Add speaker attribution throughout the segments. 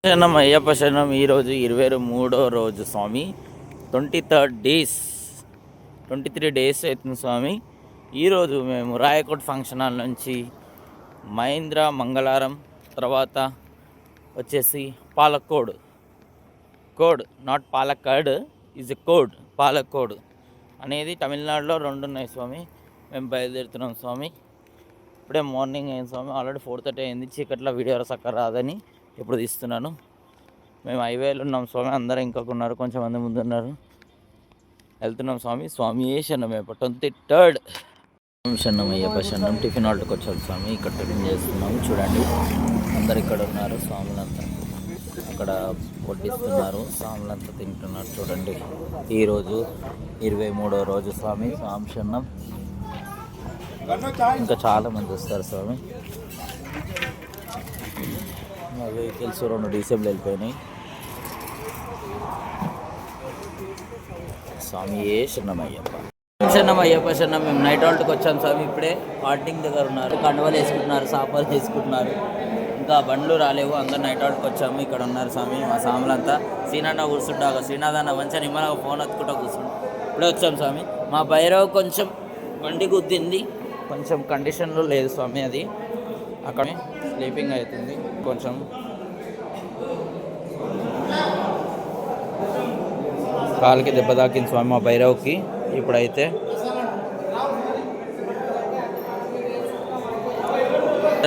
Speaker 1: శరణం అయ్యప్ప శరణం. ఈరోజు 23వ రోజు స్వామి. 23 డేస్ అవుతుంది స్వామి. ఈరోజు మేము రాయకోట్ ఫంక్షన్ హాల్ నుంచి మహేంద్ర మంగళారం తర్వాత వచ్చేసి Palakkode not Palakkad is a code. Palakkode అనేది తమిళనాడులో రెండు ఉన్నాయి స్వామి. మేము బయలుదేరుతున్నాం స్వామి. ఇప్పుడే మార్నింగ్ అయింది స్వామి. ఆల్రెడీ 4:30 అయింది. చీకట్లో వీడియో చక్కగా రాదని ఇప్పుడు తీస్తున్నాను. మేము హైవేలో ఉన్నాం స్వామి. అందరూ ఇంకా ఉన్నారు, కొంచెం మంది ముందు ఉన్నారు. వెళ్తున్నాం స్వామి. స్వామి ఏ శరణం 23rd శరణం అయ్యప్ప శరణం. టిఫిన్ హాల్ట్కి వచ్చాం స్వామి. ఇక్కడ టిఫిన్ చేస్తున్నాము. చూడండి అందరు ఇక్కడ ఉన్నారు. స్వాములంతా అక్కడ వడ్డిస్తున్నారు. స్వాములంతా తింటున్నారు. చూడండి ఈరోజు 23వ రోజు స్వామి. స్వామి శరణం. ఇంకా చాలా మంది వస్తారు స్వామి. వెహికల్స్ 2 డిసేబుల్ వెళ్ళిపోయినాయి. స్వామి ఏ శరణమయ్యప్ప శరణం. మేము నైట్ హాల్ట్కి వచ్చాం స్వామి. ఇప్పుడే పార్టింగ్ దగ్గర ఉన్నారు. కండువలు వేసుకుంటున్నారు, సాపాలు వేసుకుంటున్నారు. ఇంకా బండ్లు రాలేవు. అందరు నైట్ హాల్ట్కి వచ్చాము. ఇక్కడ ఉన్నారు స్వామి మా సాములంతా. శ్రీనాథ కూర్చుంటాక శ్రీనాథన్న మంచిగా నిమ్మగా ఫోన్ ఎత్తుకుంటా కూర్చుంటా. ఇప్పుడే వచ్చాం స్వామి. మా భైరవ్ కొంచెం బండి గుద్దింది, కొంచెం కండిషన్లో లేదు స్వామి. అది అక్కడ స్లీపింగ్ అవుతుంది కొంచెం. కాలుకి దెబ్బ తాకింది స్వామి మా భైరవ్కి. ఇప్పుడైతే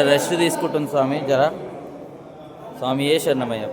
Speaker 1: రెస్ట్ తీసుకుంటుంది స్వామి. జర స్వామి ఏ శరణమయ్య.